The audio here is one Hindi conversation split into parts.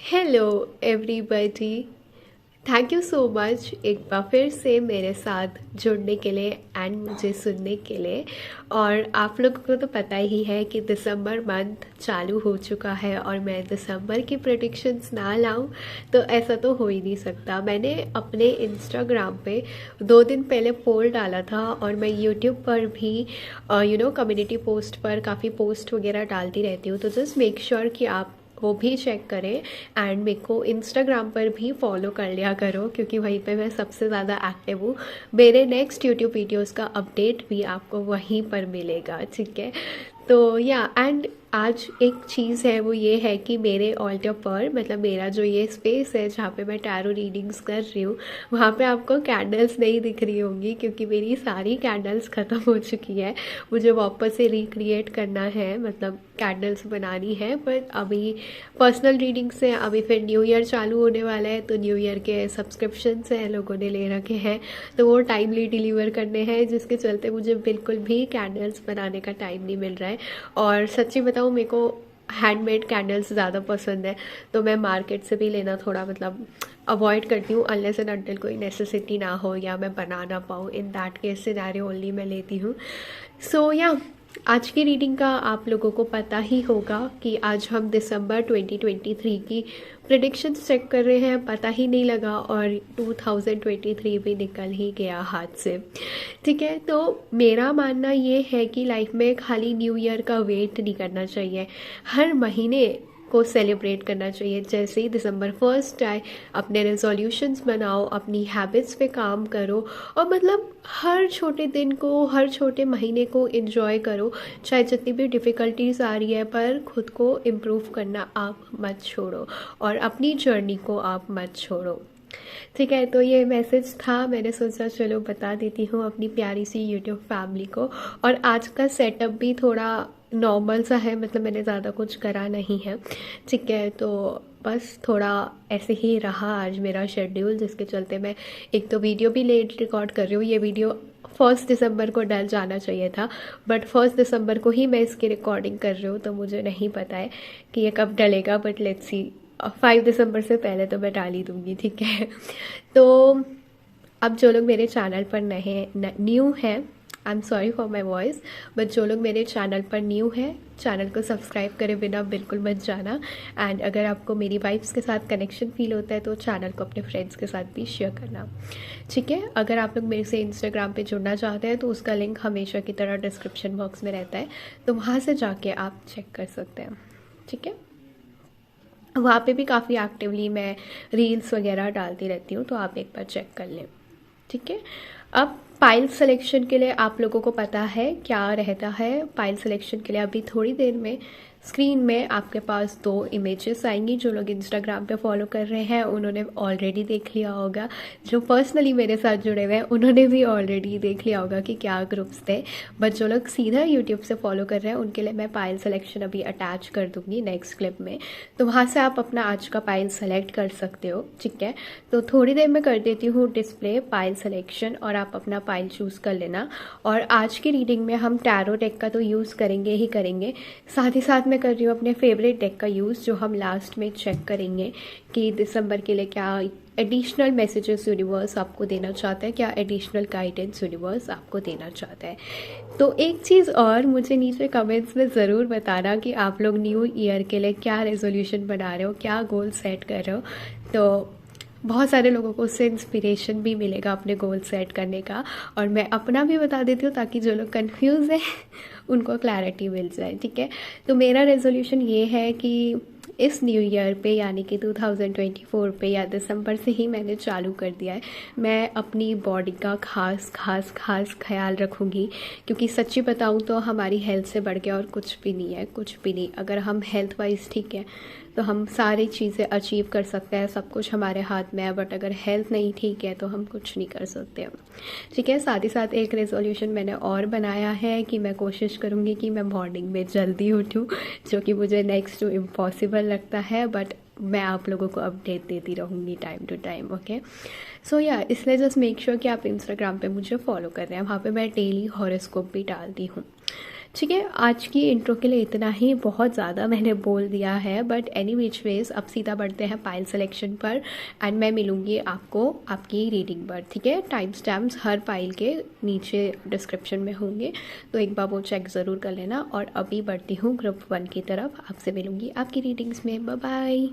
Hello everybody. Thank you so much एक बार फिर से मेरे साथ जुड़ने के लिए एंड मुझे सुनने के लिए। और आप लोगों को तो पता ही है कि दिसंबर मंथ चालू हो चुका है और मैं दिसंबर की प्रेडिक्शंस ना लाऊं तो ऐसा तो हो ही नहीं सकता। मैंने अपने इंस्टाग्राम पे 2 दिन पहले पोल डाला था और मैं यूट्यूब पर भी कम्युनिटी पोस्ट पर काफ़ी पोस्ट वगैरह डालती रहती हूँ, तो जस्ट मेक श्योर कि आप वो भी चेक करें एंड मेरे को इंस्टाग्राम पर भी फॉलो कर लिया करो क्योंकि वहीं पे मैं सबसे ज़्यादा एक्टिव हूँ। मेरे नेक्स्ट यूट्यूब वीडियोस का अपडेट भी आपको वहीं पर मिलेगा, ठीक है। तो या एंड आज एक चीज़ है, वो ये है कि मेरे ऑल्टर पर मतलब मेरा जो ये स्पेस है जहाँ पे मैं टैरो रीडिंग्स कर रही हूँ, वहाँ पे आपको कैंडल्स नहीं दिख रही होंगी क्योंकि मेरी सारी कैंडल्स ख़त्म हो चुकी है। मुझे वापस से रिक्रिएट करना है, मतलब कैंडल्स बनानी है। पर अभी पर्सनल रीडिंग्स हैं, अभी फिर न्यू ईयर चालू होने वाला है तो न्यू ईयर के सब्सक्रिप्शंस हैं लोगों ने ले रखे हैं, तो वो टाइमली डिलीवर करने हैं, जिसके चलते मुझे बिल्कुल भी कैंडल्स बनाने का टाइम नहीं मिल रहा है। और सच्ची बताऊँ, मेरे को हैंडमेड कैंडल्स ज़्यादा पसंद है, तो मैं मार्केट से भी लेना थोड़ा मतलब अवॉइड करती हूँ अनलेस एंड अनटिल कोई नेसेसिटी ना हो या मैं बना ना पाऊँ। In that case scenario only मैं लेती हूँ। सो या आज की रीडिंग का आप लोगों को पता ही होगा कि आज हम दिसंबर 2023 की प्रेडिक्शंस चेक कर रहे हैं। पता ही नहीं लगा और 2023 भी निकल ही गया हाथ से, ठीक है। तो मेरा मानना ये है कि लाइफ में खाली न्यू ईयर का वेट नहीं करना चाहिए, हर महीने को सेलिब्रेट करना चाहिए। जैसे ही दिसंबर फर्स्ट आए अपने रेजोल्यूशंस बनाओ, अपनी हैबिट्स पे काम करो और मतलब हर छोटे दिन को, हर छोटे महीने को एंजॉय करो, चाहे जितनी भी डिफ़िकल्टीज आ रही है, पर खुद को इम्प्रूव करना आप मत छोड़ो और अपनी जर्नी को आप मत छोड़ो, ठीक है। तो ये मैसेज था, मैंने सोचा चलो बता देती हूँ अपनी प्यारी सी यूट्यूब फैमिली को। और आज का सेटअप भी थोड़ा नॉर्मल सा है, मतलब मैंने ज़्यादा कुछ करा नहीं है, ठीक है। तो बस थोड़ा ऐसे ही रहा आज मेरा शेड्यूल, जिसके चलते मैं एक तो वीडियो भी लेट रिकॉर्ड कर रही हूँ। ये वीडियो 1 दिसंबर को डल जाना चाहिए था, बट 1 दिसंबर को ही मैं इसकी रिकॉर्डिंग कर रही हूँ, तो मुझे नहीं पता है कि ये कब डलेगा, बट लेट्स सी 5 दिसंबर से पहले तो मैं डाल ही दूँगी, ठीक है। तो अब जो लोग मेरे चैनल पर न्यू हैं, आई am sorry for my voice, but जो लोग मेरे चैनल पर न्यू हैं, चैनल को सब्सक्राइब करे बिना बिल्कुल मत जाना। एंड अगर आपको मेरी वाइब्स के साथ कनेक्शन फील होता है तो चैनल को अपने फ्रेंड्स के साथ भी शेयर करना, ठीक है। अगर आप लोग मेरे से इंस्टाग्राम पे जुड़ना चाहते हैं तो उसका लिंक हमेशा की तरह डिस्क्रिप्शन बॉक्स में रहता है, तो वहाँ से जाके आप चेक कर सकते हैं, ठीक है। वहाँ पे भी काफ़ी एक्टिवली मैं रील्स वगैरह डालती रहती हूँ, तो आप एक बार चेक कर लें, ठीक है। अब पाइल सिलेक्शन के लिए आप लोगों को पता है क्या रहता है। पाइल सिलेक्शन के लिए अभी थोड़ी देर में स्क्रीन में आपके पास 2 इमेजेस आएंगी। जो लोग इंस्टाग्राम पे फॉलो कर रहे हैं उन्होंने ऑलरेडी देख लिया होगा, जो पर्सनली मेरे साथ जुड़े हुए हैं उन्होंने भी ऑलरेडी देख लिया होगा कि क्या ग्रुप्स थे, बट जो लोग सीधा यूट्यूब से फॉलो कर रहे हैं उनके लिए मैं पाइल सिलेक्शन अभी अटैच कर दूँगी नेक्स्ट क्लिप में, तो वहाँ से आप अपना आज का पाइल सेलेक्ट कर सकते हो, ठीक है। तो थोड़ी देर में कर देती हूँ डिस्प्ले पाइल सिलेक्शन और आप अपना पाइल चूज़ कर लेना। और आज की रीडिंग में हम टैरो डेक का तो यूज़ करेंगे ही करेंगे, साथ ही साथ मैं कर रही हूँ अपने फेवरेट डेक का यूज़, जो हम लास्ट में चेक करेंगे कि दिसंबर के लिए क्या एडिशनल मैसेजेस यूनिवर्स आपको देना चाहता है, क्या एडिशनल गाइडेंस यूनिवर्स आपको देना चाहता है। तो एक चीज़ और, मुझे नीचे कमेंट्स में ज़रूर बताना कि आप लोग न्यू ईयर के लिए क्या रेजोल्यूशन बना रहे हो, क्या गोल सेट कर रहे हो। तो बहुत सारे लोगों को उससे इंस्पिरेशन भी मिलेगा अपने गोल सेट करने का, और मैं अपना भी बता देती हूँ ताकि जो लोग कंफ्यूज हैं उनको क्लैरिटी मिल जाए, ठीक है। तो मेरा रेजोल्यूशन ये है कि इस न्यू ईयर पे यानी कि 2024 पे या दिसंबर से ही मैंने चालू कर दिया है, मैं अपनी बॉडी का खास खास खास ख्याल रखूँगी, क्योंकि सच्ची बताऊँ तो हमारी हेल्थ से बढ़ के और कुछ भी नहीं है, कुछ भी नहीं। अगर हम हेल्थ वाइज ठीक है तो हम सारी चीज़ें अचीव कर सकते हैं, सब कुछ हमारे हाथ में है, बट अगर हेल्थ नहीं ठीक है तो हम कुछ नहीं कर सकते, ठीक है। साथ ही साथ एक रेजोल्यूशन मैंने और बनाया है कि मैं कोशिश करूँगी कि मैं मॉर्निंग में जल्दी उठूँ, जो कि मुझे नेक्स्ट टू इम्पॉसिबल लगता है, बट मैं आप लोगों को अपडेट देती रहूँगी टाइम टू टाइम, ओके। सो या इसलिए जस्ट मेक श्योर कि आप इंस्टाग्राम पे मुझे फॉलो कर रहे हैं, वहाँ पे मैं डेली हॉरोस्कोप भी डालती हूँ, ठीक है, आज की इंट्रो के लिए इतना ही, बहुत ज़्यादा मैंने बोल दिया है, बट एनी विच वेज अब सीधा बढ़ते हैं पाइल सिलेक्शन पर एंड मैं मिलूँगी आपको आपकी रीडिंग पर। ठीक है, टाइम स्टैम्प्स हर पाइल के नीचे डिस्क्रिप्शन में होंगे, तो एक बार वो चेक ज़रूर कर लेना। और अभी बढ़ती हूँ ग्रुप 1 की तरफ, आपसे मिलूँगी आपकी रीडिंग्स में। Bye bye.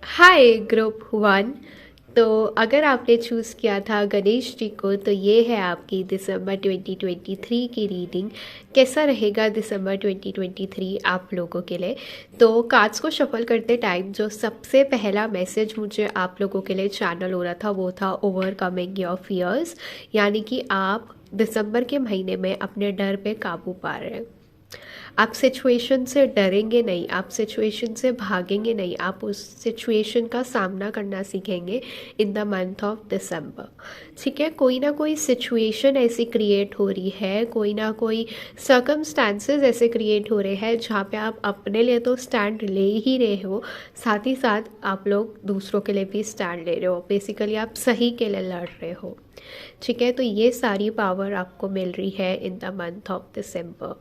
Hi group 1। तो अगर आपने चूज़ किया था गणेश जी को, तो ये है आपकी दिसंबर 2023 की रीडिंग। कैसा रहेगा दिसंबर 2023 आप लोगों के लिए? तो कार्ड्स को शफल करते टाइम जो सबसे पहला मैसेज मुझे आप लोगों के लिए चैनल हो रहा था वो था ओवरकमिंग योर फियर्स, यानी कि आप दिसंबर के महीने में अपने डर पे काबू पा रहे हैं। आप सिचुएशन से डरेंगे नहीं, आप सिचुएशन से भागेंगे नहीं, आप उस सिचुएशन का सामना करना सीखेंगे इन द मंथ ऑफ दिसंबर। ठीक है, कोई ना कोई सिचुएशन ऐसी क्रिएट हो रही है, कोई ना कोई सर्कमस्टांसेस ऐसे क्रिएट हो रहे हैं जहाँ पे आप अपने लिए तो स्टैंड ले ही रहे हो, साथ ही साथ आप लोग दूसरों के लिए भी स्टैंड ले रहे हो। बेसिकली आप सही के लिए लड़ रहे हो। ठीक है, तो ये सारी पावर आपको मिल रही है इन द मंथ ऑफ दिसंबर।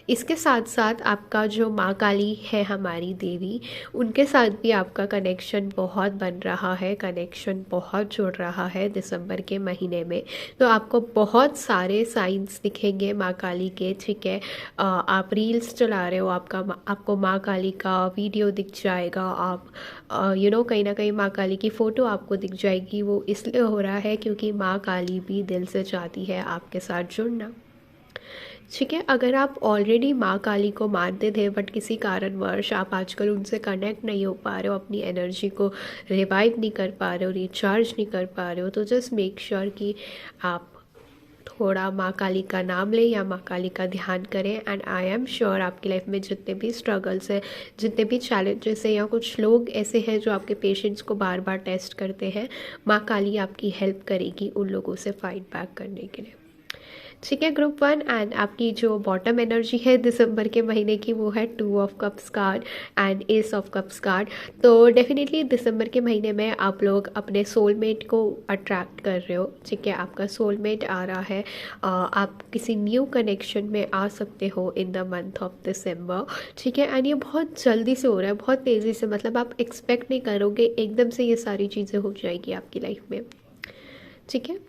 इसके साथ साथ आपका जो माँ काली है हमारी देवी, उनके साथ भी आपका कनेक्शन बहुत बन रहा है, कनेक्शन बहुत जुड़ रहा है दिसंबर के महीने में। तो आपको बहुत सारे साइंस दिखेंगे माँ काली के। ठीक है, आप रील्स चला रहे हो, आपको माँ काली का वीडियो दिख जाएगा, आप कहीं ना कहीं माँ काली की फ़ोटो आपको दिख जाएगी। वो इसलिए हो रहा है क्योंकि माँ काली भी दिल से चाहती है आपके साथ जुड़ना। ठीक है, अगर आप ऑलरेडी माँ काली को मानते थे बट किसी कारणवश आप आजकल उनसे कनेक्ट नहीं हो पा रहे हो, अपनी एनर्जी को रिवाइव नहीं कर पा रहे हो, रिचार्ज नहीं कर पा रहे हो, तो जस्ट मेक श्योर कि आप थोड़ा माँ काली का नाम लें या माँ काली का ध्यान करें। एंड आई एम श्योर आपकी लाइफ में जितने भी स्ट्रगल्स हैं, जितने भी चैलेंजेस हैं, या कुछ लोग ऐसे हैं जो आपके पेशेंस को बार बार टेस्ट करते हैं, माँ काली आपकी हेल्प करेगी उन लोगों से फाइट बैक करने के लिए। ठीक है ग्रुप 1, एंड आपकी जो बॉटम एनर्जी है दिसंबर के महीने की वो है 2 of cups card and S of cups card. तो डेफिनेटली दिसंबर के महीने में आप लोग अपने सोलमेट को अट्रैक्ट कर रहे हो। ठीक है, आपका सोलमेट आ रहा है, आप किसी न्यू कनेक्शन में आ सकते हो इन द मंथ ऑफ दिसंबर। ठीक है, एंड ये बहुत जल्दी से हो रहा है, बहुत तेज़ी से, मतलब आप एक्सपेक्ट नहीं करोगे एकदम से ये सारी चीज़ें हो जाएगी आपकी लाइफ में। ठीक है,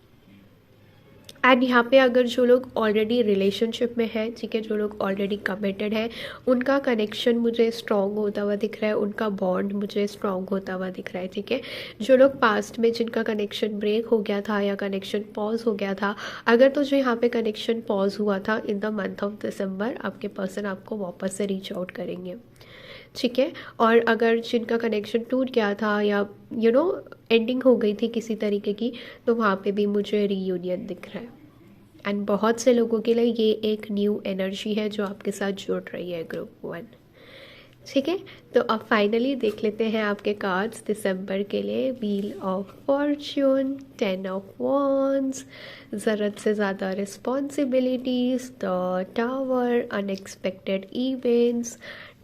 एंड यहाँ पे अगर जो लोग ऑलरेडी रिलेशनशिप में हैं, ठीक है, जो लोग ऑलरेडी कमिटेड हैं, उनका कनेक्शन मुझे स्ट्रॉन्ग होता हुआ दिख रहा है, उनका बॉन्ड मुझे स्ट्रॉन्ग होता हुआ दिख रहा है। ठीक है, जो लोग पास्ट में जिनका कनेक्शन ब्रेक हो गया था या कनेक्शन पॉज हो गया था, अगर तो जो यहाँ पे कनेक्शन पॉज हुआ था इन द मंथ ऑफ दिसंबर, आपके पर्सन आपको वापस से रीच आउट करेंगे। ठीक है, और अगर जिनका कनेक्शन टूट गया था या एंडिंग हो गई थी किसी तरीके की, तो वहाँ पे भी मुझे रीयूनियन दिख रहा है। एंड बहुत से लोगों के लिए ये एक न्यू एनर्जी है जो आपके साथ जुड़ रही है ग्रुप 1। ठीक है, तो अब फाइनली देख लेते हैं आपके कार्ड्स दिसंबर के लिए। Wheel of fortune, 10 of wands, ज़रूरत से ज़्यादा responsibilities, the tower, unexpected events,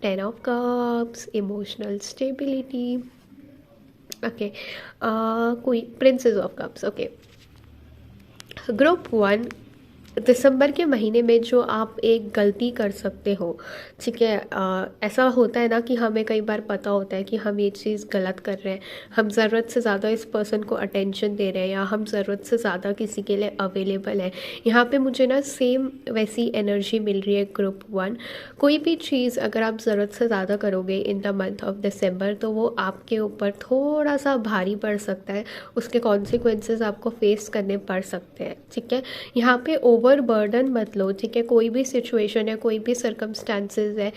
10 of cups, emotional stability, okay, कोई princess of cups. Okay, group 1, दिसंबर के महीने में जो आप एक गलती कर सकते हो, ठीक है, ऐसा होता है ना कि हमें कई बार पता होता है कि हम ये चीज़ गलत कर रहे हैं, हम ज़रूरत से ज़्यादा इस पर्सन को अटेंशन दे रहे हैं, या हम ज़रूरत से ज़्यादा किसी के लिए अवेलेबल है। यहाँ पे मुझे ना सेम वैसी एनर्जी मिल रही है ग्रुप 1। कोई भी चीज़ अगर आप ज़रूरत से ज़्यादा करोगे इन द मंथ ऑफ दिसंबर, तो वो आपके ऊपर थोड़ा सा भारी पड़ सकता है, उसके कॉन्सिक्वेंसेस आपको फेस करने पड़ सकते हैं। ठीक है, यहाँ पे ओवर बर्डन मत लो। ठीक है, कोई भी सिचुएशन है, कोई भी सर्कमस्टांसेस है,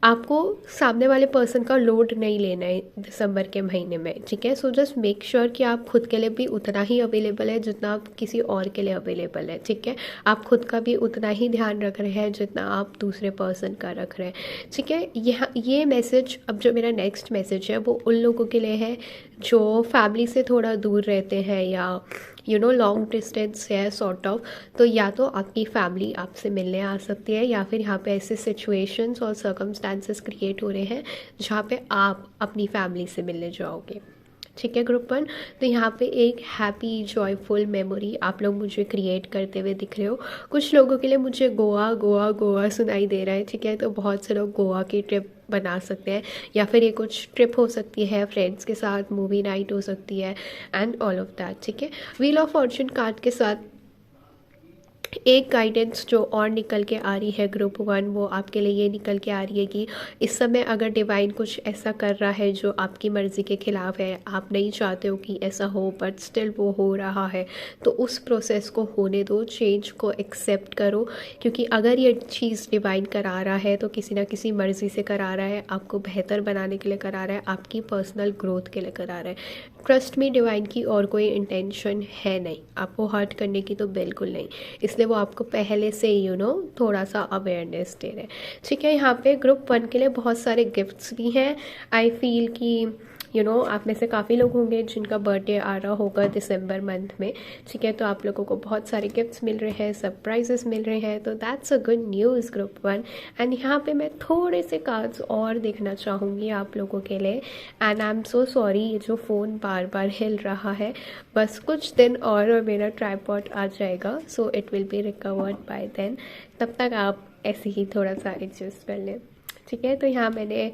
आपको सामने वाले पर्सन का लोड नहीं लेना है दिसंबर के महीने में। ठीक है, सो जस्ट मेक श्योर कि आप खुद के लिए भी उतना ही अवेलेबल है जितना आप किसी और के लिए अवेलेबल है। ठीक है, आप खुद का भी उतना ही ध्यान रख रहे हैं जितना आप दूसरे पर्सन का रख रहे हैं। ठीक है, यहाँ ये मैसेज, अब जो मेरा नेक्स्ट मैसेज है वो उन लोगों के लिए है जो फैमिली से थोड़ा दूर रहते हैं, या लॉन्ग डिस्टेंस है सॉर्ट ऑफ। तो या तो आपकी फैमिली आपसे मिलने आ सकती है, या फिर यहाँ पे ऐसे सिचुएशंस और सर्कमस्टांसेस क्रिएट हो रहे हैं जहाँ पे आप अपनी फैमिली से मिलने जाओगे। ठीक है ग्रुप 1। तो यहाँ पे एक हैप्पी जॉयफुल मेमोरी आप लोग मुझे क्रिएट करते हुए दिख रहे हो। कुछ लोगों के लिए मुझे गोवा गोवा गोवा सुनाई दे रहा है, ठीक है, तो बहुत से लोग गोवा की ट्रिप बना सकते हैं, या फिर ये कुछ ट्रिप हो सकती है फ्रेंड्स के साथ, मूवी नाइट हो सकती है एंड ऑल ऑफ दैट, ठीक है। व्हील ऑफ फॉर्चून कार्ड के साथ एक गाइडेंस जो और निकल के आ रही है ग्रुप 1, वो आपके लिए ये निकल के आ रही है कि इस समय अगर डिवाइन कुछ ऐसा कर रहा है जो आपकी मर्ज़ी के ख़िलाफ़ है, आप नहीं चाहते हो कि ऐसा हो बट स्टिल वो हो रहा है, तो उस प्रोसेस को होने दो, चेंज को एक्सेप्ट करो, क्योंकि अगर ये चीज़ डिवाइन करा रहा है तो किसी ना किसी मर्ज़ी से करा रहा है, आपको बेहतर बनाने के लिए करा रहा है, आपकी पर्सनल ग्रोथ के लिए करा रहा है। ट्रस्ट में डिवाइन की और कोई इंटेंशन है नहीं, आपको हर्ट करने की तो बिल्कुल नहीं, इसलिए वो आपको पहले से थोड़ा सा अवेयरनेस दे रहे हैं, ठीक है। यहाँ पे ग्रुप 1 के लिए बहुत सारे गिफ्ट्स भी हैं। आई फील कि आप में से काफ़ी लोग होंगे जिनका बर्थडे आ रहा होगा दिसंबर मंथ में, ठीक है, तो आप लोगों को बहुत सारे गिफ्ट्स मिल रहे हैं, सरप्राइजेस मिल रहे हैं, तो that's a good news group 1। And यहाँ पे मैं थोड़े से कार्ड्स और देखना चाहूँगी आप लोगों के लिए। And I am so sorry, ये जो फ़ोन बार बार हिल रहा है, बस कुछ दिन और मेरा ट्राइपॉड आ जाएगा, so it will be recovered by then, तब तक आप ऐसे ही थोड़ा सा एडजस्ट कर लें, ठीक है। तो यहाँ मैंने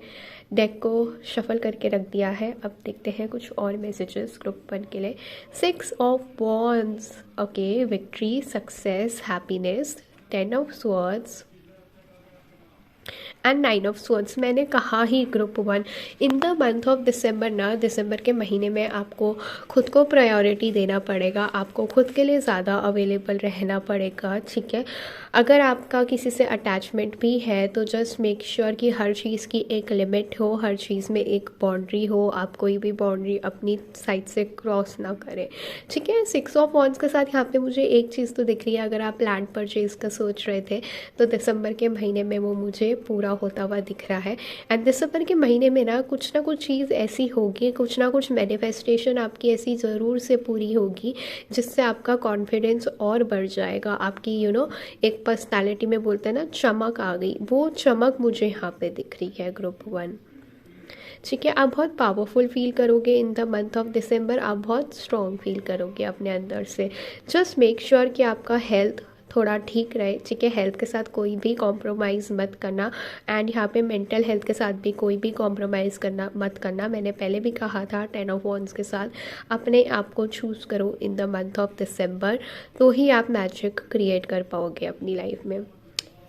डेक को शफल करके रख दिया है। अब देखते हैं कुछ और मैसेजेस ग्रुप 1 के लिए। 6 of wands, okay, victory, success, happiness, 10 of swords and 9 of swords. मैंने कहा ही group 1, in the month of December ना, दिसंबर के महीने में आपको खुद को प्रायोरिटी देना पड़ेगा, आपको खुद के लिए ज़्यादा अवेलेबल रहना पड़ेगा, ठीक है। अगर आपका किसी से अटैचमेंट भी है तो जस्ट मेक श्योर कि हर चीज़ की एक लिमिट हो, हर चीज़ में एक बाउंड्री हो, आप कोई भी बाउंड्री अपनी साइड से क्रॉस ना करें, ठीक है। 6 ऑफ वॉन्ड्स के साथ यहाँ पे मुझे एक चीज़ तो दिख रही है, अगर आप लैंड परचेज़ का सोच रहे थे तो दिसंबर के महीने में वो मुझे पूरा होता हुआ दिख रहा है। एंड दिसंबर के महीने में ना कुछ चीज़ ऐसी होगी, कुछ ना कुछ मैनिफेस्टेशन आपकी ऐसी ज़रूर से पूरी होगी जिससे आपका कॉन्फिडेंस और बढ़ जाएगा, आपकी एक पर्सनालिटी में बोलते हैं ना चमक आ गई, वो चमक मुझे यहाँ पे दिख रही है ग्रुप 1, ठीक है। आप बहुत पावरफुल फील करोगे इन द मंथ ऑफ दिसंबर, आप बहुत स्ट्रॉन्ग फील करोगे अपने अंदर से। जस्ट मेक श्योर कि आपका हेल्थ थोड़ा ठीक रहे, ठीक है, हेल्थ के साथ कोई भी कॉम्प्रोमाइज़ मत करना। एंड यहाँ पे मेंटल हेल्थ के साथ भी कोई भी कॉम्प्रोमाइज़ करना मत करना, मैंने पहले भी कहा था। 10 ऑफ वॉन्ड्स के साथ अपने आप को चूज़ करो इन द मंथ ऑफ दिसंबर, तो ही आप मैजिक क्रिएट कर पाओगे अपनी लाइफ में,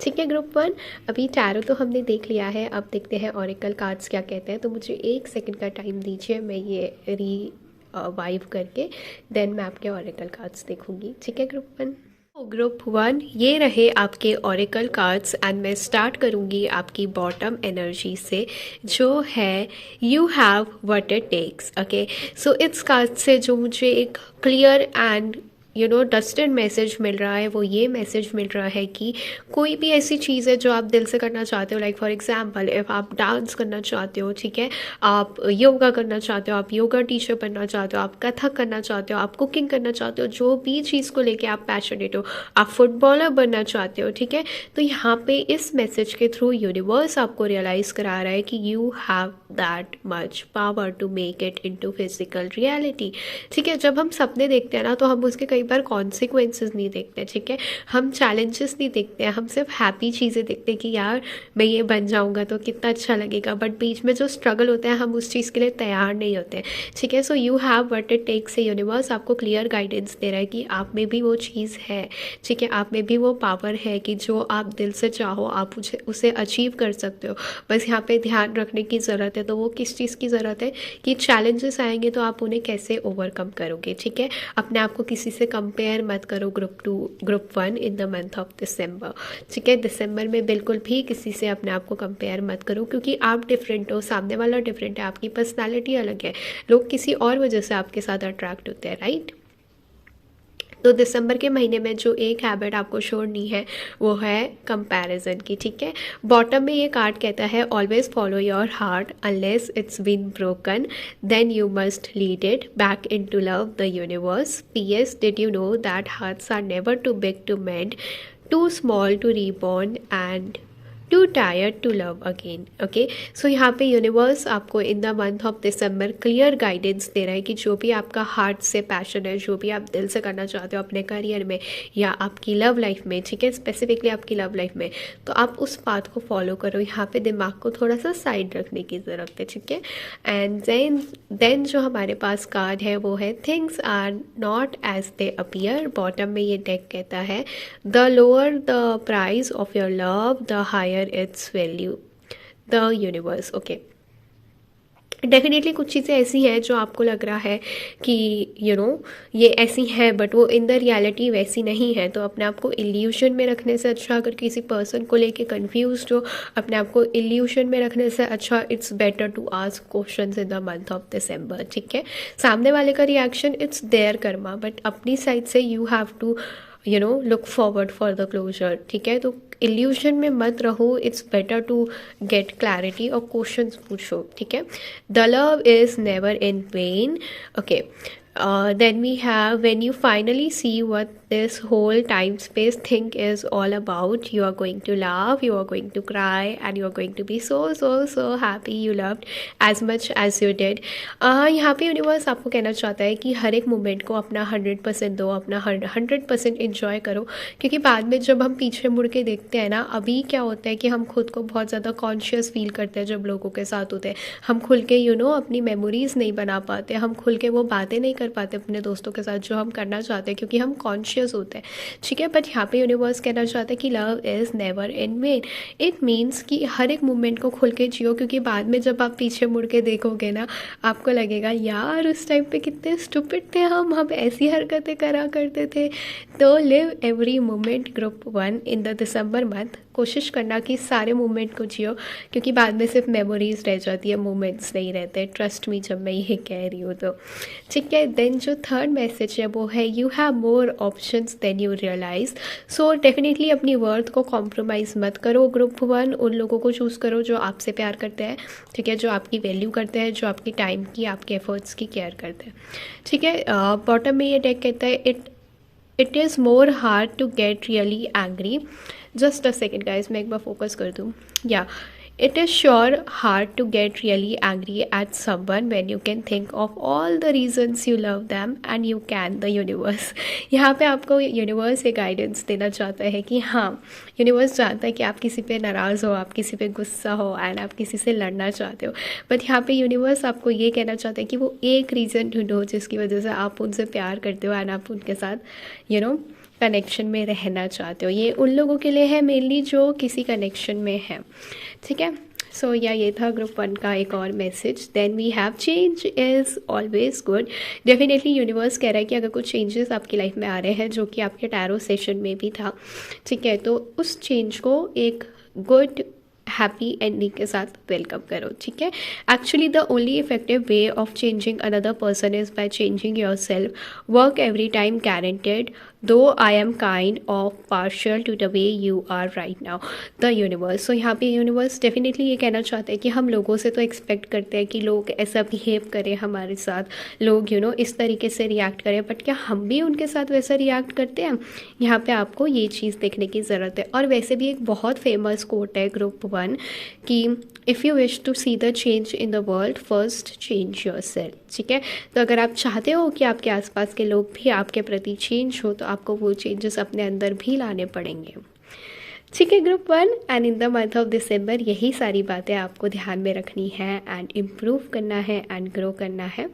ठीक है ग्रुप 1। अभी टैरो तो हमने देख लिया है, अब देखते हैं ऑरेकल कार्ड्स क्या कहते हैं। तो मुझे 1 सेकंड का टाइम दीजिए, मैं ये वाइव करके देन मैं आपके ऑरेकल कार्ड्स देखूंगी, ठीक है ग्रुप 1। ग्रुप 1, ये रहे आपके ऑरेकल कार्ड्स एंड मैं स्टार्ट करूँगी आपकी बॉटम एनर्जी से, जो है you have what it takes, okay. So it's card से जो मुझे एक क्लियर एंड डस्टेड मैसेज मिल रहा है, वो ये मैसेज मिल रहा है कि कोई भी ऐसी चीज़ है जो आप दिल से करना चाहते हो, लाइक फॉर एग्जांपल इफ़ आप डांस करना चाहते हो, ठीक है, आप योगा करना चाहते हो, आप योगा टीचर बनना चाहते हो, आप कथक करना चाहते हो, आप कुकिंग करना चाहते हो, जो भी चीज़ को लेके आप पैशनेट हो, आप फुटबॉलर बनना चाहते हो, ठीक है, तो यहाँ पे इस मैसेज के थ्रू यूनिवर्स आपको रियलाइज़ करा रहा है कि you have that much power to make it into physical reality, ठीक है। जब हम सपने देखते हैं ना तो हम उसके कई बार कॉन्सिक्वेंसेस नहीं देखते, ठीक है, हम चैलेंजेस नहीं देखते हैं, हम सिर्फ हैप्पी चीज़ें देखते हैं कि यार मैं ये बन जाऊंगा तो कितना अच्छा लगेगा, बट बीच में जो स्ट्रगल होता है हम उस चीज़ के लिए तैयार नहीं होते, ठीक है। So you have what it takes से यूनिवर्स आपको क्लियर गाइडेंस दे रहा है कि आप में भी वो चीज़ है, ठीक है, आप में भी वो पावर है कि जो आप दिल से चाहो आप उसे अचीव कर सकते हो। बस यहाँ पे ध्यान रखने की ज़रूरत है, तो वो किस चीज़ की ज़रूरत है कि चैलेंजेस आएंगे तो आप उन्हें कैसे ओवरकम करोगे, ठीक है। अपने आप को किसी से कंपेयर मत करो group 2 group 1 in the month of December, ठीक है। दिसंबर में बिल्कुल भी किसी से अपने आप को कंपेयर मत करो, क्योंकि आप डिफरेंट हो, सामने वाला डिफरेंट है, आपकी पर्सनालिटी अलग है, लोग किसी और वजह से आपके साथ अट्रैक्ट होते हैं, राइट। तो दिसंबर के महीने में जो एक हैबिट आपको छोड़नी है वो है कंपैरिजन की, ठीक है। बॉटम में ये कार्ड कहता है always follow your heart unless it's been broken then you must lead it back into love the universe. PS, did you know that hearts are never too big to mend, too small to reborn and too tired to love again. Okay, so यहाँ पे यूनिवर्स आपको in the month of December clear guidance दे रहा है कि जो भी आपका हार्ट से पैशन है, जो भी आप दिल से करना चाहते हो अपने करियर में या आपकी लव लाइफ में, ठीक है, स्पेसिफिकली आपकी लव लाइफ में, तो आप उस पाथ को फॉलो करो। यहाँ पे दिमाग को थोड़ा सा साइड रखने की ज़रूरत है, ठीक है। एंड देन जो हमारे पास कार्ड है वो है things are not as they appear. Bottom में ये डेक कहता है the lower the price of your love the higher its value, the universe. Okay, definitely कुछ चीज़ें ऐसी हैं जो आपको लग रहा है कि ये ऐसी हैं, बट वो इन द रियलिटी वैसी नहीं है। तो अपने आप को इल्यूशन में रखने से अच्छा, अगर किसी पर्सन को लेके कंफ्यूज हो, अपने आप को इल्यूशन में रखने से अच्छा it's better to ask questions in the month of December, ठीक है। सामने वाले का reaction it's their karma, but अपनी साइड से you have to look forward for the closure, ठीक है। तो इल्यूशन में मत रहो, इट्स बेटर टू गेट क्लैरिटी और क्वेश्चंस पूछो, ठीक है। The love is never in vain. Okay, then we have when you finally see what this whole time space thing is all about, you are going to laugh, you are going to cry, and you are going to be so happy you loved as much as you did. यहाँ पे यूनिवर्स आपको कहना चाहता है कि हर एक मोमेंट को अपना 100% दो, अपना 100% इन्जॉय करो, क्योंकि बाद में जब हम पीछे मुड़ के देखते हैं ना, अभी क्या होता है कि हम खुद को बहुत ज़्यादा कॉन्शियस फील करते हैं जब लोगों के साथ होते हैं। हम खुल के अपनी मेमोरीज नहीं बना पाते, हम खुल के वो बातें नहीं कर पाते अपने दोस्तों के साथ जो हम करना चाहते हैं, क्योंकि हम कॉन्शियस होते हैं, ठीक है। बट यहाँ पे यूनिवर्स कहना चाहता है कि love is never in when. It means कि हर एक मोमेंट को खुल के जियो, क्योंकि बाद में जब आप पीछे मुड़ के देखोगे ना, आपको लगेगा यार उस टाइम पे कितने स्टूपिड थे हम ऐसी हरकतें करा करते थे। तो live every moment group 1 in the December month. कोशिश करना कि सारे मोमेंट को जियो, क्योंकि बाद में सिर्फ मेमोरीज रह जाती है, मोमेंट्स नहीं रहते। ट्रस्ट मी जब मैं ये कह रही हूँ तो, ठीक है। देन जो थर्ड मैसेज है वो है you have more options then you realise. So definitely अपनी वर्थ को कॉम्प्रोमाइज़ मत करो। ग्रुप 1 उन लोगों को चूज़ करो जो आपसे प्यार करते हैं, ठीक है, जो आपकी वैल्यू करते हैं, जो आपकी टाइम की, आपके एफर्ट्स की केयर करते हैं, ठीक है। बॉटम में ये डेक कहता है it is more hard to get really angry. Just a second guys, मैं एक बार फोकस कर दूँ। या it is sure hard to get really angry at someone when you can think of all the reasons you love them and you can. The universe, यहाँ पे आपको यूनिवर्स एक गाइडेंस देना चाहता है कि हाँ, यूनिवर्स जानता है कि आप किसी पे नाराज़ हो, आप किसी पे गुस्सा हो एंड आप किसी से लड़ना चाहते हो, बट यहाँ पे यूनिवर्स आपको ये कहना चाहता है कि वो एक रीज़न ढूंढो जिसकी वजह से आप उनसे प्यार करते हो एंड आप उनके साथ कनेक्शन में रहना चाहते हो। ये उन लोगों के लिए है मेनली जो किसी कनेक्शन में है, ठीक है। सो ये था ग्रुप 1 का एक और message. Then we have change is always good. Definitely universe कह रहा है कि अगर कुछ चेंजेस आपकी लाइफ में आ रहे हैं, जो कि आपके टैरो सेशन में भी था, ठीक है, तो उस चेंज को एक गुड हैप्पी एंडिंग के साथ वेलकम करो, ठीक है। Actually the only effective way of changing another person is by changing yourself. Work every time guaranteed though I am kind of partial to the way you are right now, the universe. So यहाँ पे यूनिवर्स डेफिनेटली ये कहना चाहते हैं कि हम लोगों से तो एक्सपेक्ट करते हैं कि लोग ऐसा बिहेव करें हमारे साथ, लोग इस तरीके से रिएक्ट करें, बट क्या हम भी उनके साथ वैसा रिएक्ट करते हैं? यहाँ पे आपको ये चीज़ देखने की ज़रूरत है। और वैसे भी एक बहुत फेमस कोट है ग्रुप 1 कि if you wish to see the change in the world first change yourself, ठीक है। तो अगर आप चाहते हो कि आपके आसपास के लोग भी आपके प्रति चेंज हो, तो आपको वो चेंजेस अपने अंदर भी लाने पड़ेंगे, ठीक है। Group 1 and in the month of दिसंबर यही सारी बातें आपको ध्यान में रखनी है एंड इम्प्रूव करना है एंड ग्रो करना है।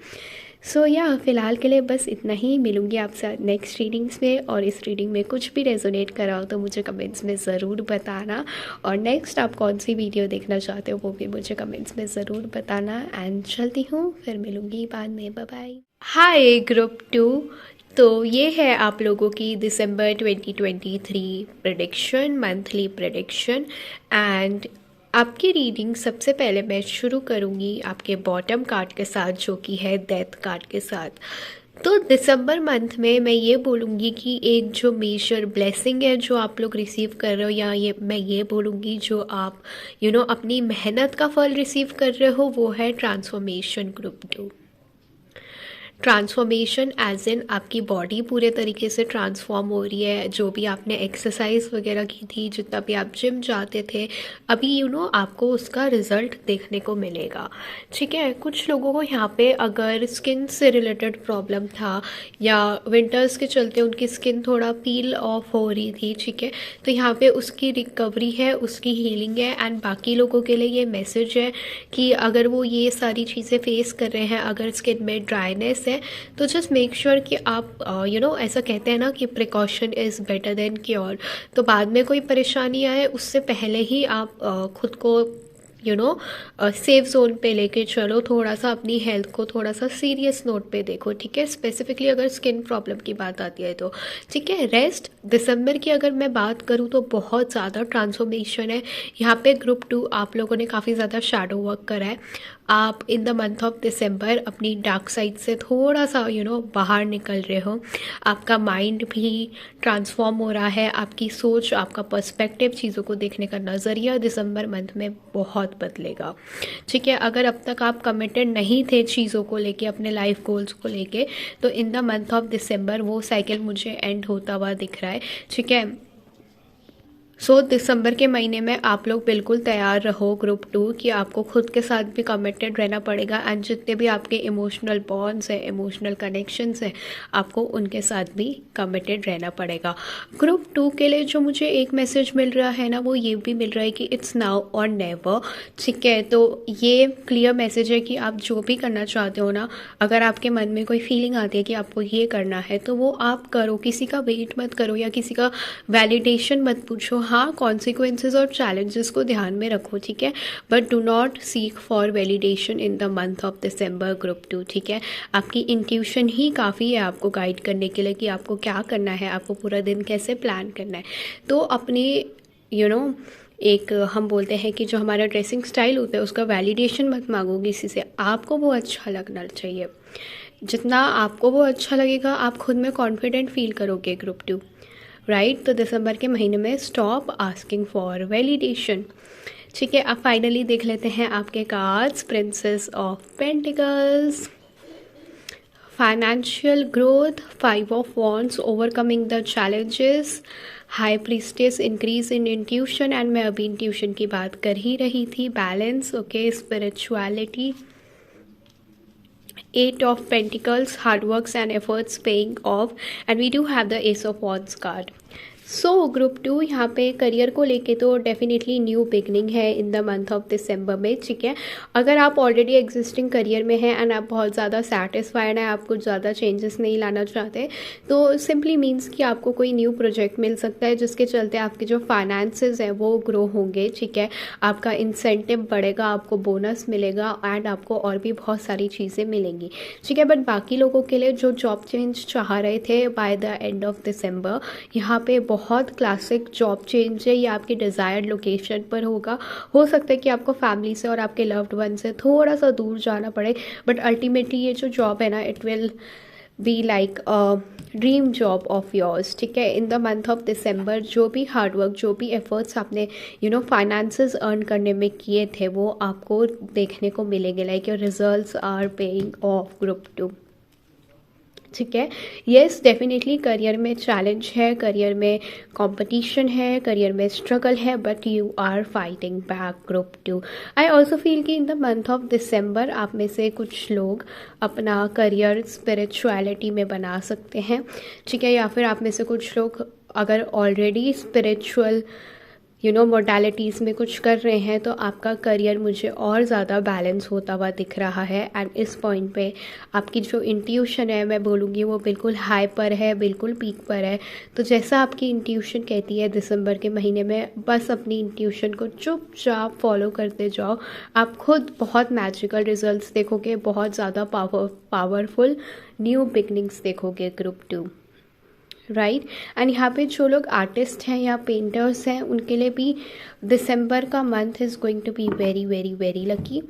सो फ़िलहाल के लिए बस इतना ही। मिलूंगी आपसे नेक्स्ट रीडिंग्स में, और इस रीडिंग में कुछ भी रेजोनेट करा हो तो मुझे कमेंट्स में ज़रूर बताना, और नेक्स्ट आप कौन सी वीडियो देखना चाहते हो वो भी मुझे कमेंट्स में ज़रूर बताना। एंड चलती हूँ, फिर मिलूंगी बाद में। Bye bye. हाय ग्रुप 2, तो ये है आप लोगों की दिसंबर 2023 प्रेडिक्शन, मंथली प्रेडिक्शन। एंड आपकी रीडिंग सबसे पहले मैं शुरू करूँगी आपके बॉटम कार्ड के साथ, जो कि है डेथ कार्ड के साथ। तो दिसंबर मंथ में मैं ये बोलूँगी कि एक जो मेजर ब्लेसिंग है जो आप लोग रिसीव कर रहे हो, या मैं ये बोलूँगी जो आप अपनी मेहनत का फल रिसीव कर रहे हो, वो है transformation group 2। Transformation as in आपकी बॉडी पूरे तरीके से ट्रांसफॉर्म हो रही है। जो भी आपने एक्सरसाइज वगैरह की थी, जितना भी आप जिम जाते थे, अभी आपको उसका रिजल्ट देखने को मिलेगा। ठीक है, कुछ लोगों को यहाँ पे अगर स्किन से रिलेटेड प्रॉब्लम था या विंटर्स के चलते उनकी स्किन थोड़ा पील ऑफ हो रही थी, ठीक है, तो यहाँ पे उसकी रिकवरी है, उसकी हीलिंग है। एंड बाकी लोगों के लिए ये मैसेज है कि अगर वो ये सारी चीज़ें फेस कर रहे हैं, अगर स्किन में ड्राइनेस है, तो जस्ट मेक श्योर कि आप ऐसा कहते हैं ना कि precaution is better than cure. तो बाद में कोई परेशानी आए उससे पहले ही आप खुद को सेफ जोन पे लेके चलो, थोड़ा सा अपनी हेल्थ को थोड़ा सा सीरियस नोट पे देखो। ठीक है, स्पेसिफिकली अगर स्किन प्रॉब्लम की बात आती है तो ठीक है। रेस्ट दिसंबर की अगर मैं बात करूँ तो बहुत ज़्यादा ट्रांसफॉर्मेशन है यहाँ पे। ग्रुप 2 आप लोगों ने काफ़ी ज़्यादा शैडो वर्क करा है। आप इन द मंथ ऑफ दिसंबर अपनी डार्क साइड से थोड़ा सा बाहर निकल रहे हो। आपका माइंड भी ट्रांसफॉर्म हो रहा है, आपकी सोच, आपका पर्सपेक्टिव, चीज़ों को देखने का नज़रिया दिसंबर मंथ में बहुत बदलेगा। ठीक है, अगर अब तक आप कमिटेड नहीं थे चीज़ों को लेके, अपने लाइफ गोल्स को लेके, तो इन द मंथ ऑफ दिसंबर वो साइकिल मुझे एंड होता हुआ दिख रहा है। ठीक है, सो दिसंबर के महीने में आप लोग बिल्कुल तैयार रहो ग्रुप 2 कि आपको खुद के साथ भी कमिटेड रहना पड़ेगा। एंड जितने भी आपके इमोशनल बॉन्ड्स हैं, इमोशनल कनेक्शंस हैं, आपको उनके साथ भी कमिटेड रहना पड़ेगा। ग्रुप 2 के लिए जो मुझे एक मैसेज मिल रहा है ना, वो ये भी मिल रहा है कि इट्स नाउ और नेवर। ठीक है, तो ये क्लियर मैसेज है कि आप जो भी करना चाहते हो ना, अगर आपके मन में कोई फीलिंग आती है कि आपको ये करना है, तो वो आप करो। किसी का वेट मत करो या किसी का वैलिडेशन मत पूछो। हाँ, कॉन्सिक्वेंसेज और चैलेंजेस को ध्यान में रखो, ठीक है, but do not seek for validation in the month of December group 2। ठीक है, आपकी इंट्यूशन ही काफ़ी है आपको गाइड करने के लिए कि आपको क्या करना है, आपको पूरा दिन कैसे प्लान करना है। तो अपनी एक हम बोलते हैं कि जो हमारा ड्रेसिंग स्टाइल होता है उसका वैलिडेशन मत मांगो किसी से, आपको वो अच्छा लगना चाहिए। जितना आपको वो अच्छा लगेगा, आप खुद में कॉन्फिडेंट फील करोगे ग्रुप 2, राइट। तो दिसंबर के महीने में स्टॉप आस्किंग फॉर वैलिडेशन। ठीक है, अब फाइनली देख लेते हैं आपके cards. Princess of pentacles, financial growth, 5 of wands, overcoming the challenges, high priestess, increase in intuition, and मैं अभी इंट्यूशन की बात कर ही रही थी, balance, okay, spirituality, 8 of Pentacles, hard works and efforts paying off, and we do have the Ace of Wands card. So group 2 यहाँ पे करियर को लेके तो डेफिनेटली न्यू बिगनिंग है इन द मंथ ऑफ दिसंबर में। ठीक है, अगर आप ऑलरेडी एग्जिस्टिंग करियर में हैं एंड आप बहुत ज़्यादा सेटिस्फाइड हैं, आप कुछ ज़्यादा चेंजेस नहीं लाना चाहते, तो सिंपली मीन्स कि आपको कोई न्यू प्रोजेक्ट मिल सकता है जिसके चलते आपके जो फाइनेंसेस हैं वो ग्रो होंगे। ठीक है, आपका इंसेंटिव बढ़ेगा, आपको बोनस मिलेगा एंड आपको और भी बहुत सारी चीज़ें मिलेंगी। ठीक है, बट बाकी लोगों के लिए जो जॉब चेंज चाह रहे थे by the end of December, यहाँ पे बहुत क्लासिक जॉब चेंज है। ये आपकी डिज़ायर्ड लोकेशन पर होगा। हो सकता है कि आपको फैमिली से और आपके लव्ड वन से थोड़ा सा दूर जाना पड़े, बट अल्टीमेटली ये जो जॉब है ना, it will be like a dream job of yours. ठीक है, इन द मंथ ऑफ दिसंबर जो भी हार्डवर्क, जो भी एफर्ट्स आपने फाइनेंसेस अर्न करने में किए थे, वो आपको देखने को मिलेंगे। Like your results are paying off group 2। ठीक है, येस, डेफिनेटली करियर में चैलेंज है, करियर में कंपटीशन है, करियर में स्ट्रगल है, but you are fighting back group 2। I also feel कि in the month of December आप में से कुछ लोग अपना करियर स्पिरिचुअलिटी में बना सकते हैं। ठीक है, या फिर आप में से कुछ लोग अगर ऑलरेडी स्पिरिचुअल मोडालिटीज़ में कुछ कर रहे हैं, तो आपका करियर मुझे और ज़्यादा बैलेंस होता हुआ दिख रहा है। एंड इस पॉइंट पे आपकी जो इंट्यूशन है, मैं बोलूँगी वो बिल्कुल हाई पर है, बिल्कुल पीक पर है। तो जैसा आपकी इंट्यूशन कहती है दिसंबर के महीने में, बस अपनी इंट्यूशन को चुपचाप फॉलो करते जाओ। आप खुद बहुत मैजिकल रिजल्ट्स देखोगे, बहुत ज़्यादा पावरफुल न्यू बिगनिंग्स देखोगे ग्रुप 2, राइट। एंड यहाँ पे जो लोग आर्टिस्ट हैं या पेंटर्स हैं, उनके लिए भी दिसंबर का month is going to be very very very lucky.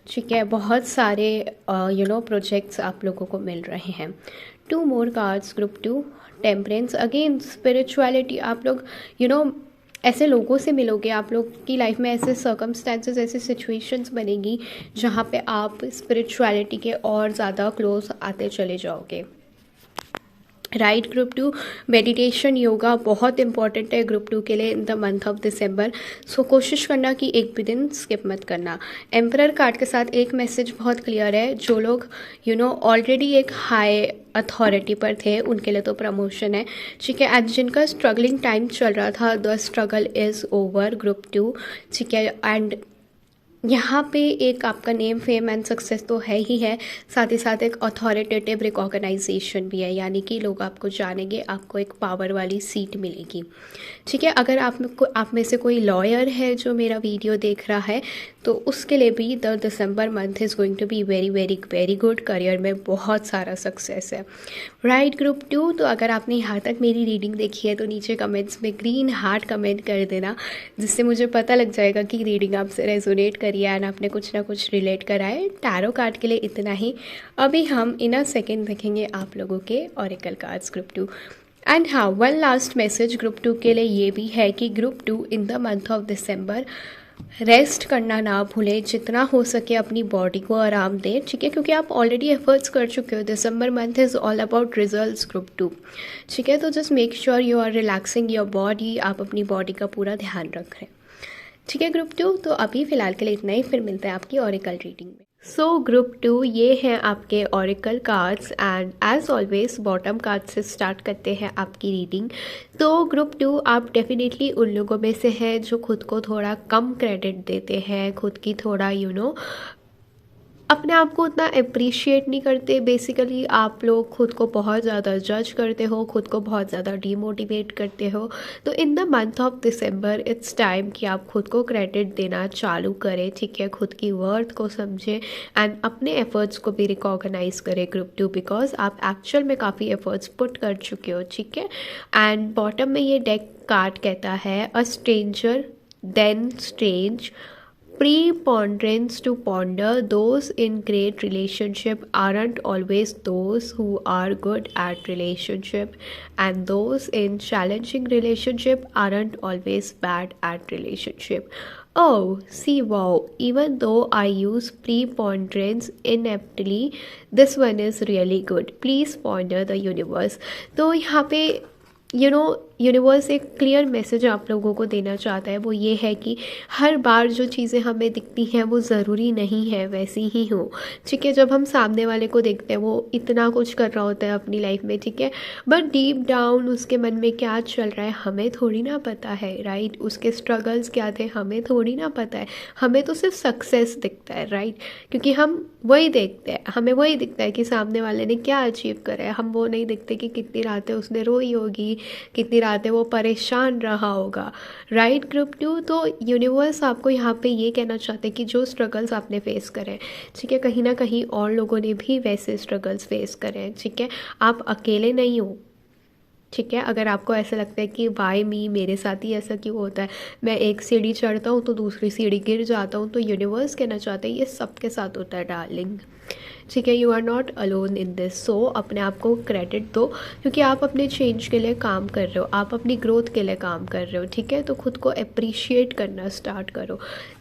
ठीक है, बहुत सारे प्रोजेक्ट्स आप लोगों को मिल रहे हैं। 2 more cards group 2, temperance, again spirituality. आप लोग ऐसे लोगों से मिलोगे, आप लोग की लाइफ में ऐसे सर्कमस्टेंसेस, ऐसे सिचुएशंस बनेगी जहाँ पे आप स्पिरिचुअलिटी के और ज़्यादा क्लोज आते चले जाओगे। राइट, ग्रुप 2 मेडिटेशन योगा बहुत इंपॉर्टेंट है ग्रुप 2 के लिए in the month of December. So कोशिश करना कि एक भी दिन स्किप मत करना। एम्परर कार्ड के साथ एक मैसेज बहुत क्लियर है, जो लोग ऑलरेडी एक हाई अथॉरिटी पर थे उनके लिए तो प्रमोशन है, ठीक है। एंड जिनका स्ट्रगलिंग टाइम चल रहा था, the struggle is over group 2, ठीक है। एंड यहाँ पे एक आपका नेम, फेम एंड सक्सेस तो है ही है, साथ ही साथ एक अथॉरिटेटिव रिकॉग्नाइजेशन भी है, यानी कि लोग आपको जानेंगे, आपको एक पावर वाली सीट मिलेगी, ठीक है। अगर आप में से कोई लॉयर है जो मेरा वीडियो देख रहा है, तो उसके लिए भी the December month is going to be very very very good. Career में बहुत सारा सक्सेस है। राइट, ग्रुप 2, तो अगर आपने यहाँ तक मेरी रीडिंग देखी है तो नीचे कमेंट्स में ग्रीन हार्ट कमेंट कर देना, जिससे मुझे पता लग जाएगा कि रीडिंग आपसे रेजोनेट करी है एंड आपने कुछ ना कुछ रिलेट करा है। टैरो कार्ड के लिए इतना ही। अभी हम इन अ सेकेंड देखेंगे आप लोगों के ऑरेकल कार्ड्स ग्रुप 2। एंड हाँ, वन लास्ट मैसेज ग्रुप 2 के लिए ये भी है कि group 2 in the month of December rest करना ना भूलें, जितना हो सके अपनी बॉडी को आराम दें, ठीक है, क्योंकि आप ऑलरेडी एफर्ट्स कर चुके हो। December month is all about results group 2, ठीक है। तो just make sure you are relaxing your body, आप अपनी बॉडी का पूरा ध्यान रख रहे हैं, ठीक है ग्रुप 2। तो अभी फ़िलहाल के लिए इतना ही, फिर मिलता है आपकी ऑरेकल रीडिंग में। सो ग्रुप 2 ये हैं आपके oracle cards and as always bottom card से स्टार्ट करते हैं आपकी रीडिंग। तो ग्रुप 2 आप डेफिनेटली उन लोगों में से हैं जो खुद को थोड़ा कम क्रेडिट देते हैं, खुद की थोड़ा अपने आप को उतना अप्रिशिएट नहीं करते। बेसिकली आप लोग खुद को बहुत ज़्यादा जज करते हो, खुद को बहुत ज़्यादा डीमोटिवेट करते हो। तो इन the month of December it's time कि आप खुद को क्रेडिट देना चालू करें, ठीक है। खुद की वर्थ को समझें एंड अपने एफर्ट्स को भी रिकॉग्नाइज करें ग्रुप 2, बिकॉज आप एक्चुअल में काफ़ी एफर्ट्स पुट कर चुके हो, ठीक है। एंड बॉटम में ये डेक कार्ड कहता है, a stranger then strange, preponderance to ponder. Those in great relationship aren't always those who are good at relationship, and those in challenging relationship aren't always bad at relationship. Oh, see, wow, even though I use preponderance ineptly, this one is really good. Please ponder the universe. तो यहाँ पे यूनिवर्स एक क्लियर मैसेज आप लोगों को देना चाहता है, वो ये है कि हर बार जो चीज़ें हमें दिखती हैं वो ज़रूरी नहीं है वैसी ही हो, ठीक है। जब हम सामने वाले को देखते हैं वो इतना कुछ कर रहा होता है अपनी लाइफ में, ठीक है, बट डीप डाउन उसके मन में क्या चल रहा है हमें थोड़ी ना पता है, राइट। उसके स्ट्रगल्स क्या थे हमें थोड़ी ना पता है, हमें तो सिर्फ सक्सेस दिखता है, राइट, क्योंकि हम वही देखते हैं, हमें वही दिखता है कि सामने वाले ने क्या अचीव करा है। हम वो नहीं देखते कि कितनी रातें उसने रोई होगी, कितनी रातें वो परेशान रहा होगा, राइट ग्रुप 2। तो यूनिवर्स आपको यहाँ पे ये कहना चाहते हैं कि जो स्ट्रगल्स आपने फेस करें, ठीक है, कहीं ना कहीं और लोगों ने भी वैसे स्ट्रगल्स फेस करें, ठीक है, आप अकेले नहीं हो, ठीक है। अगर आपको ऐसा लगता है कि वाई मी, मेरे साथ ही ऐसा क्यों होता है, मैं एक सीढ़ी चढ़ता हूँ तो दूसरी सीढ़ी गिर जाता हूँ, तो यूनिवर्स कहना चाहते हैं ये सबके साथ होता है डार्लिंग, ठीक है। You are not alone in this. So अपने आप को क्रेडिट दो, क्योंकि आप अपने चेंज के लिए काम कर रहे हो, आप अपनी ग्रोथ के लिए काम कर रहे हो, ठीक है। तो खुद को अप्रिशिएट करना स्टार्ट करो।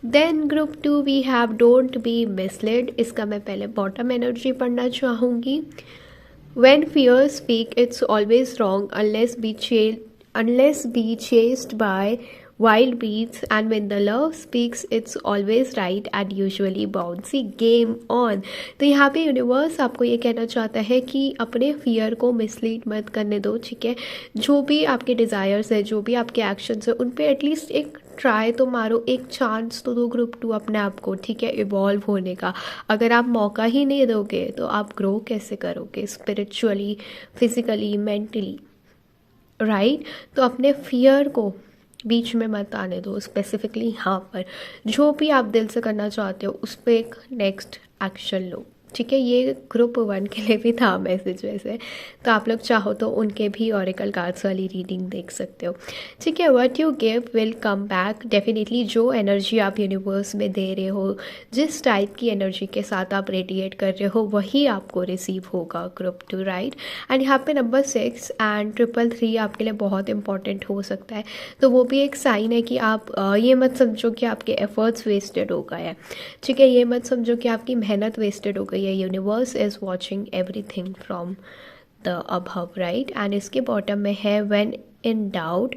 Then group 2 we have don't be misled. इसका मैं पहले बॉटम एनर्जी पढ़ना चाहूँगी। When fears speak, it's always wrong unless be chased by wild beasts, and when the love speaks, it's always right and usually bouncy. Game on. तो यहाँ पे यूनिवर्स आपको ये कहना चाहता है कि अपने फियर को मिसलीड मत करने दो, ठीक है। जो भी आपके डिज़ायर्स है, जो भी आपके एक्शंस है, उन पे एटलीस्ट एक ट्राई तो मारो, एक चांस तो दो ग्रुप 2 अपने आप को, ठीक है, इवॉल्व होने का। अगर आप मौका ही नहीं दोगे तो आप ग्रो कैसे करोगे स्पिरिचुअली, फिजिकली, मेंटली, राइट। तो अपने फियर को बीच में मत आने दो, स्पेसिफिकली यहाँ पर जो भी आप दिल से करना चाहते हो उस पर एक नेक्स्ट एक्शन लो, ठीक है, ये ग्रुप 1 के लिए भी था मैसेज वैसे, तो आप लोग चाहो तो उनके भी ऑरेकल कार्ड्स वाली रीडिंग देख सकते हो। ठीक है, what you give will come back. Definitely जो एनर्जी आप यूनिवर्स में दे रहे हो, जिस टाइप की एनर्जी के साथ आप रेडिएट कर रहे हो, वही आपको रिसीव होगा ग्रुप 2, राइट। एंड यहाँ पे नंबर 6 एंड 333 आपके लिए बहुत इंपॉर्टेंट हो सकता है, तो वो भी एक साइन है कि आप ये मत समझो कि आपके एफर्ट्स वेस्टेड हो गए हैं। ठीक है, ये मत समझो कि आपकी मेहनत वेस्टेड हो गई है। Universe is watching everything from the above, right. And इसके बॉटम में है when in doubt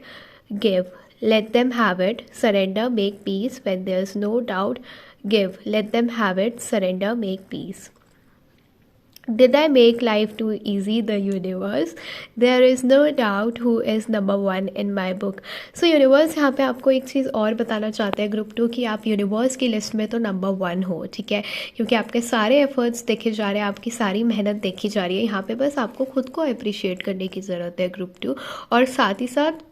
give, let them have it, surrender, make peace. When there is no doubt give, let them have it, surrender, make peace. Did I make life too easy? The universe. There is no doubt who is number 1 in my book. So universe यहाँ पे आपको एक चीज़ और बताना चाहते हैं ग्रुप 2 कि आप यूनिवर्स की लिस्ट में तो नंबर 1 हो, ठीक है, क्योंकि आपके सारे एफर्ट्स देखे जा रहे हैं, आपकी सारी मेहनत देखी जा रही है। यहाँ पे बस आपको खुद को अप्रिशिएट करने की ज़रूरत है ग्रुप 2। और साथ ही साथ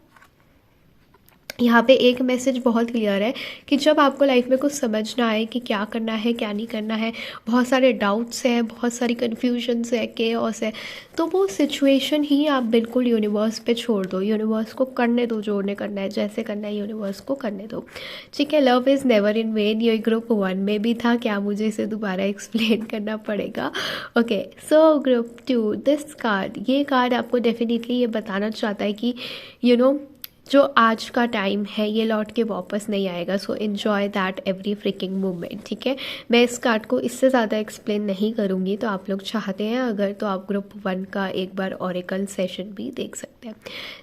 यहाँ पे एक मैसेज बहुत क्लियर है कि जब आपको लाइफ में कुछ समझ ना आए कि क्या करना है क्या नहीं करना है, बहुत सारे डाउट्स हैं, बहुत सारी कन्फ्यूजन्स है, केओस है, तो वो सिचुएशन ही आप बिल्कुल यूनिवर्स पे छोड़ दो। यूनिवर्स को करने दो, जो उन्हें करना है, जैसे करना है यूनिवर्स को करने दो, ठीक है। Love is never in when, ये ग्रुप 1 में भी था, क्या मुझे इसे दोबारा एक्सप्लेन करना पड़ेगा? Okay, so group 2, this card, ये कार्ड आपको डेफिनेटली ये बताना चाहता है कि जो आज का टाइम है ये लौट के वापस नहीं आएगा। सो enjoy that every fricking moment, ठीक है। मैं इस कार्ड को इससे ज़्यादा एक्सप्लेन नहीं करूँगी, तो आप लोग चाहते हैं अगर तो आप ग्रुप 1 का एक बार ऑरेकल सेशन भी देख सकते हैं,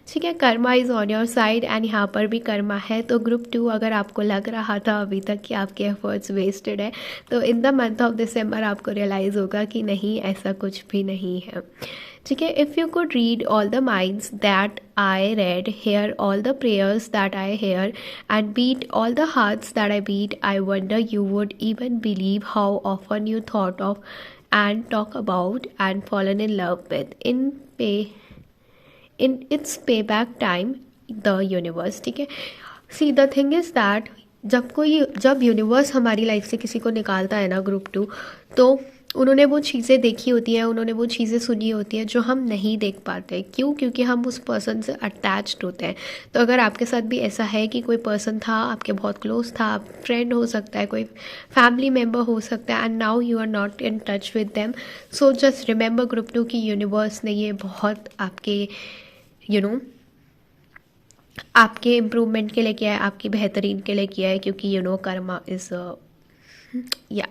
ठीक है। Karma is on your side and यहाँ पर भी कर्मा है। तो ग्रुप 2 अगर आपको लग रहा था अभी तक कि आपके एफर्ट्स वेस्टेड है, तो इन द मंथ ऑफ दिसंबर आपको रियलाइज़ होगा कि नहीं, ऐसा कुछ भी नहीं है, ठीक है। If you could read all the minds that I read, hear all the prayers that I hear and beat all the hearts that I beat, I wonder you would even believe how often you thought of and talk about and fallen in love with in it's pay back time the universe, ठीक है। See the thing is that जब यूनिवर्स हमारी लाइफ से किसी को निकालता है ना ग्रुप 2, तो उन्होंने वो चीज़ें देखी होती हैं, उन्होंने वो चीज़ें सुनी होती हैं जो हम नहीं देख पाते। क्यों? क्योंकि हम उस पर्सन से अटैच्ड होते हैं। तो अगर आपके साथ भी ऐसा है कि कोई पर्सन था आपके बहुत क्लोज था, आप फ्रेंड हो सकता है, कोई फैमिली मेम्बर हो सकता है, and now you are not in touch with them, so just remember group 2 की यूनिवर्स ने ये बहुत आपके आपके इम्प्रूवमेंट के लिए किया है, आपकी बेहतरीन के लिए किया है, क्योंकि कर्मा इज़ या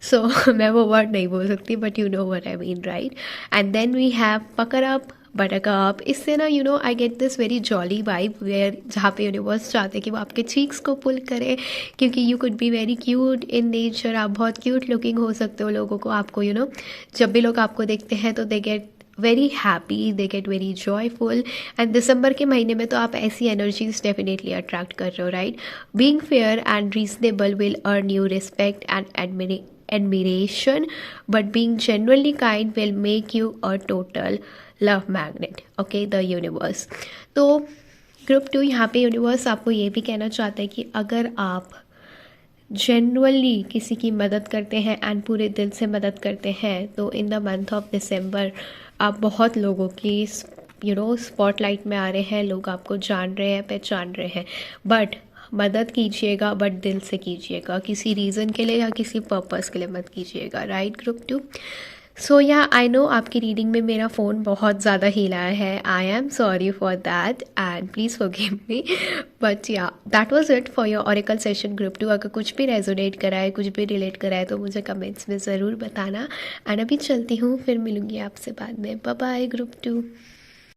सो मैं वो वर्ड नहीं बोल सकती, but you know what I mean, right. And then we have pucker up, buttercup. इससे ना I get this very jolly vibe where, जहाँ पे यूनिवर्स चाहते हैं कि वो आपके चीक्स को पुल करे, क्योंकि you could be very cute in nature, आप बहुत क्यूट लुकिंग हो सकते हो। लोगों को आपको जब भी लोग आपको देखते हैं तो they get very happy, they get very joyful. And दिसंबर के महीने में तो आप ऐसी एनर्जीज डेफिनेटली अट्रैक्ट कर रहे हो, right. Being fair and reasonable will earn you respect and admiration, but being genuinely kind will make you a total love magnet, okay, the universe। तो ग्रुप 2 यहाँ पे यूनिवर्स आपको ये भी कहना चाहता है कि अगर आप जेन्युइनली किसी की मदद करते हैं एंड पूरे दिल से मदद करते हैं, तो इन द मंथ ऑफ दिसंबर आप बहुत लोगों की स्पॉटलाइट में आ रहे हैं, लोग आपको जान रहे हैं, पहचान रहे हैं। बट मदद कीजिएगा, बट दिल से कीजिएगा, किसी रीज़न के लिए या किसी पर्पस के लिए मत कीजिएगा, राइट ग्रुप 2। सो या आई नो आपकी रीडिंग में मेरा फ़ोन बहुत ज़्यादा हिला है, I am sorry for that and please forgive me, but या that was it for your oracle session group 2। अगर कुछ भी रेजोनेट करा है, कुछ भी रिलेट करा है, तो मुझे कमेंट्स में ज़रूर बताना। एंड अभी चलती हूँ, फिर मिलूँगी आपसे बाद में। Bye bye group 2।